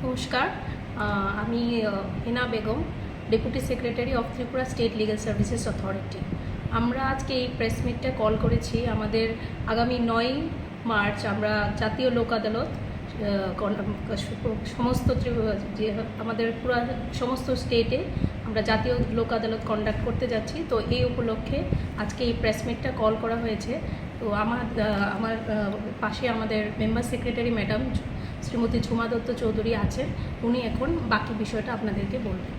নমস্কার, আমি Hina Begum, deputy secretary of Tripura state legal services authority. আমরা আজকে এই প্রেস মিটটা কল করেছি। আমাদের আগামী 9 মার্চ আমরা জাতীয় লোক আদালত সমস্ত যে আমাদের পুরো সমস্ত স্টেটে আমরা জাতীয় লোক আদালত কন্ডাক্ট করতে যাচ্ছি। তো এই উপলক্ষে আজকে এই প্রেস মিটটা কল করা হয়েছে। তো আমার পাশে আমাদের member secretary madam Shrimati Jhuma Dutta Chowdhury আছেন। উনি এখন বাকি বিষয়টা আপনাদেরকে বলবেন।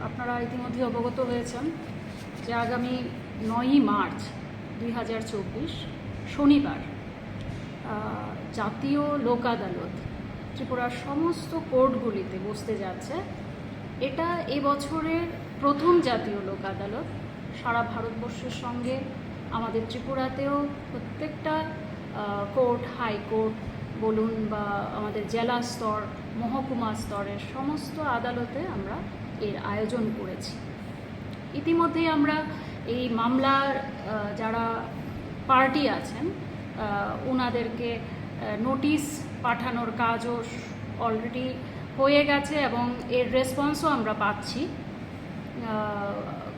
আপনারা ইতিমধ্যে অবগত হয়েছেন যে আগামী 9ই মার্চ 2024 শনিবার জাতীয় লোক আদালত ত্রিপুরার সমস্ত কোর্টগুলিতে বসতে যাচ্ছে। এটা এবছরের প্রথম জাতীয় লোক আদালত। সারা ভারতবর্ষের সঙ্গে আমাদের ত্রিপুরাতেও প্রত্যেকটা কোর্ট, হাইকোর্ট বলুন বা আমাদের জেলা স্তর, মহকুমা স্তরের সমস্ত আদালতে আমরা এর আয়োজন করেছি। ইতিমধ্যেই আমরা এই মামলার যারা পার্টি আছেন ওনাদেরকে নোটিশ পাঠানোর কাজও অলরেডি হয়ে গেছে এবং এর রেসপন্সও আমরা পাচ্ছি।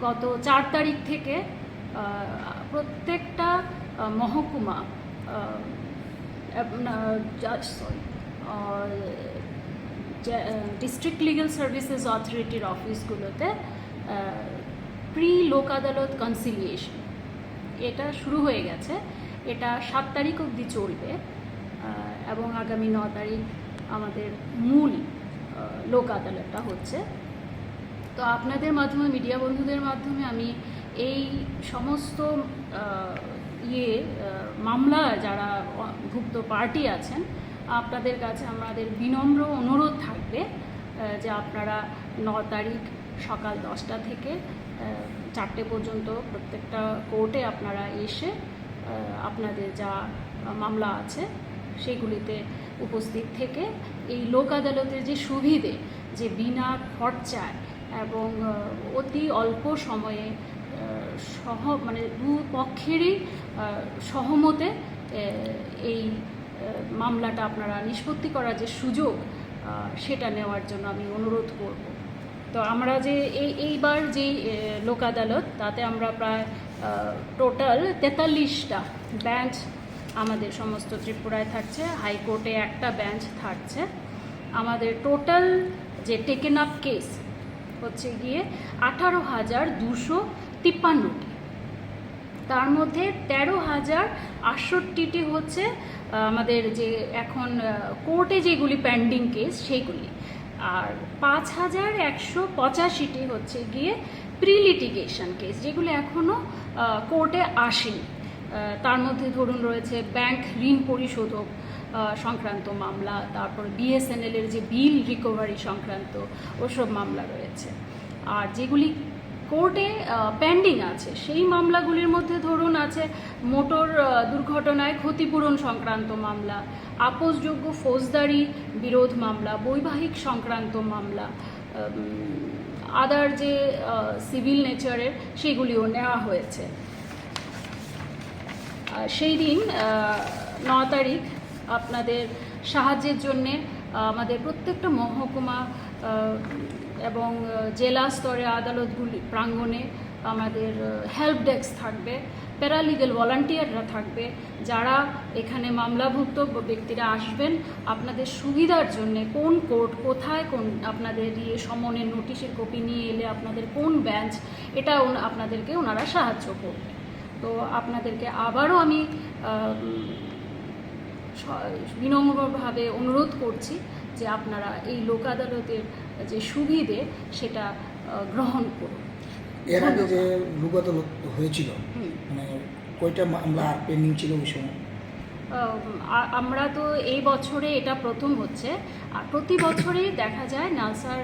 গত 4 তারিখ থেকে প্রত্যেকটা মহকুমা ডিস্ট্রিক্ট লিগ্যাল সার্ভিসেস অথরিটির অফিসগুলোতে প্রি লোক আদালত কনসিলিয়েশন এটা শুরু হয়ে গেছে। এটা 7 তারিখ অবধি চলবে এবং আগামী 9 তারিখ আমাদের মূল লোক আদালতটা হচ্ছে। তো আপনাদের মাধ্যমে, মিডিয়া বন্ধুদের মাধ্যমে আমি এই সমস্ত মামলা যারা ভুক্ত পার্টি আছেন আপনাদের কাছে আমাদের বিনম্র অনুরোধ থাকবে যে আপনারা 9 তারিখ সকাল 10টা থেকে 4টে পর্যন্ত প্রত্যেকটা কোর্টে আপনারা এসে আপনাদের যা মামলা আছে সেগুলিতে উপস্থিত থেকে এই লোক আদালতের যে সুবিধে, যে বিনা খরচায় এবং অতি অল্প সময়ে মানে দুপক্ষেরই সহমতে এই মামলাটা আপনারা নিষ্পত্তি করার যে সুযোগ সেটা নেওয়ার জন্য আমি অনুরোধ করব। তো আমরা যে এইবার যে লোক আদালত তাতে আমরা প্রায় টোটাল 43টা বেঞ্চ আমাদের সমস্ত ত্রিপুরায় থাকছে। হাইকোর্টে একটা বেঞ্চ থাকছে। আমাদের টোটাল যে টেকেন আপ কেস হচ্ছে গিয়ে 18,253টি। তার মধ্যে 13,068টি হচ্ছে আমাদের যে এখন কোর্টে যেগুলি পেন্ডিং কেস সেইগুলি, আর 5,185টি হচ্ছে গিয়ে প্রি লিটিগেশন কেস যেগুলি এখনও কোর্টে আসেনি। তার মধ্যে ধরুন রয়েছে ব্যাংক ঋণ পরিশোধক সংক্রান্ত মামলা, তারপর বিএসএনএলের যে বিল রিকভারি সংক্রান্ত ওসব মামলা রয়েছে। আর যেগুলি কোর্টে পেন্ডিং আছে সেই মামলাগুলির মধ্যে ধরুন আছে মোটর দুর্ঘটনায় ক্ষতিপূরণ সংক্রান্ত মামলা, আপোসযোগ্য ফৌজদারি বিরোধ মামলা, বৈবাহিক সংক্রান্ত মামলা, আদার যে সিভিল নেচারের সেগুলিও নেওয়া হয়েছে। সেই দিন 9 তারিখ আপনাদের সাহায্যের জন্যে আমাদের প্রত্যেকটা মহকুমা এবং জেলা স্তরে আদালতগুলি প্রাঙ্গণে আমাদের হেল্প ডেস্ক থাকবে, প্যারালিগ্যাল ভলান্টিয়াররা থাকবে, যারা এখানে মামলাভুক্ত ব্যক্তিরা আসবেন আপনাদের সুবিধার জন্য কোন কোর্ট কোথায়, কোন আপনাদের সমনের নোটিশের কপি নিয়ে এলে আপনাদের কোন বেঞ্চ, এটা আপনাদেরকে ওনারা সাহায্য করবে। তো আপনাদেরকে আবারও আমি বিনম্রভাবে অনুরোধ করছি যে আপনারা এই লোক আদালতের যে সুবিধে সেটা গ্রহণ করুন। এর আগে যে লোক আদালত হয়েছিল মানে কয়টা মামলা পেন্ডিং ছিল ওই সময়? আমরা তো এই বছরে এটা প্রথম হচ্ছে, আর প্রতি বছরেই দেখা যায় নালসার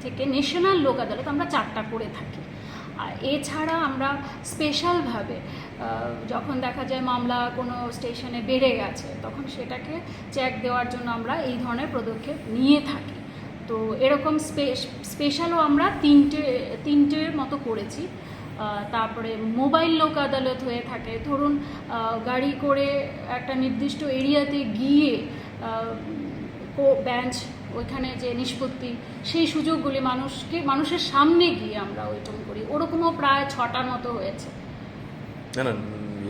থেকে ন্যাশনাল লোক আদালত আমরা 4টা করে থাকি। আর এছাড়া আমরা স্পেশালভাবে যখন দেখা যায় মামলা কোনো স্টেশনে বেড়ে গেছে তখন সেটাকে চেক দেওয়ার জন্য আমরা এই ধরনের পদক্ষেপ নিয়ে থাকি। তো এরকম স্পেশালও আমরা তিনটের মতো করেছি। তারপরে মোবাইল লোক আদালত হয়ে থাকে, ধরুন গাড়ি করে একটা নির্দিষ্ট এরিয়াতে গিয়ে বেঞ্চ, ওইখানে যে নিষ্পত্তি, সেই সুযোগগুলি মানুষের সামনে গিয়ে আমরা ওইরকম করি। ওরকমও প্রায় 6টার মতো হয়েছে। না না,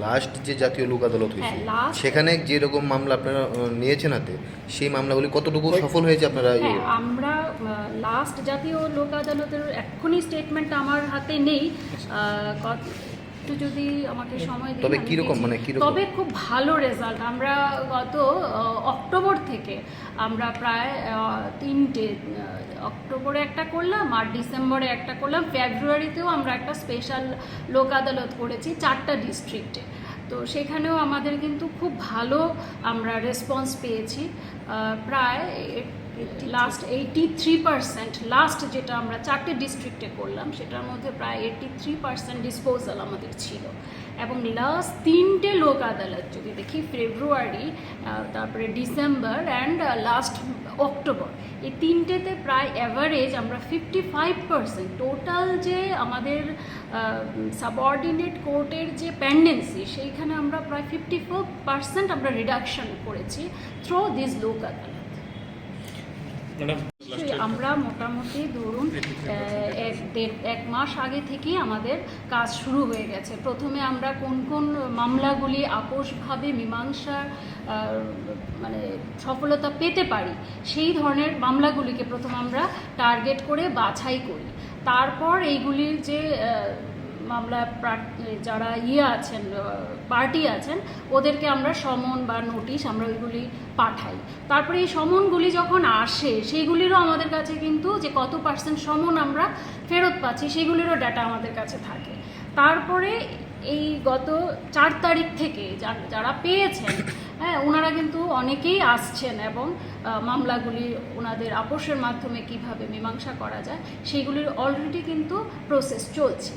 লাস্ট যে জাতীয় লোক আদালত হয়েছে হ্যাঁ, last- সেখানে যেরকম মামলা আপনারা নিয়েছেন হাতে, সেই মামলাগুলি কতটুকু সফল হয়েছে আপনারা? হ্যাঁ, আমরা লাস্ট জাতীয় লোক আদালতের এক্ষুনি স্টেটমেন্ট আমার হাতে নেই, একটু যদি আমাকে সময় দিন তবে আমি কিরকম, দেখি। মানে কিরকম? তবে খুব ভালো রেজাল্ট। আমরা গত অক্টোবর থেকে আমরা প্রায় 3টে, অক্টোবরে একটা করলাম আর ডিসেম্বরে একটা করলাম, ফেব্রুয়ারিতেও আমরা একটা স্পেশাল লোক আদালত করেছি 4টা ডিস্ট্রিক্টে। তো সেখানেও আমাদের কিন্তু খুব ভালো আমরা রেসপন্স পেয়েছি। প্রায় লাস্ট 83%, লাস্ট যেটা আমরা 4টে ডিস্ট্রিক্টে করলাম সেটার মধ্যে প্রায় 83% ডিসপোজাল আমাদের ছিল। এবং লাস্ট 3টে লোক আদালত যদি দেখি, ফেব্রুয়ারি, তারপরে ডিসেম্বর অ্যান্ড লাস্ট অক্টোবর, এই 3টেতে প্রায় অ্যাভারেজ আমরা 55%, টোটাল যে আমাদের সাবঅর্ডিনেট কোর্টের যে পেন্ডেন্সি, সেইখানে আমরা প্রায় 54% আমরা রিডাকশন করেছি থ্রু দিস লোক আদালত। আমরা মোটামুটি ধরুন 1 মাস আগে থেকেই আমাদের কাজ শুরু হয়ে গেছে। প্রথমে আমরা কোন কোন মামলাগুলি আপোষভাবে মীমাংসার মানে সফলতা পেতে পারি, সেই ধরনের মামলাগুলিকে প্রথম আমরা টার্গেট করে বাছাই করি। তারপর এইগুলির যে মামলা যারা আছেন, পার্টি আছেন, ওদেরকে আমরা সমন বা নোটিশ আমরা ওইগুলি পাঠাই। তারপরে এই সমনগুলি যখন আসে, সেইগুলিরও আমাদের কাছে কিন্তু যে কত পার্সেন্ট সমন আমরা ফেরত পাচ্ছি, সেগুলিরও ডাটা আমাদের কাছে থাকে। তারপরে এই গত 4 তারিখ থেকে যারা পেয়েছেন, হ্যাঁ, ওনারা কিন্তু অনেকেই আসছেন এবং মামলাগুলি ওনাদের আপোষের মাধ্যমে কিভাবে মীমাংসা করা যায় সেইগুলির অলরেডি কিন্তু প্রসেস চলছে।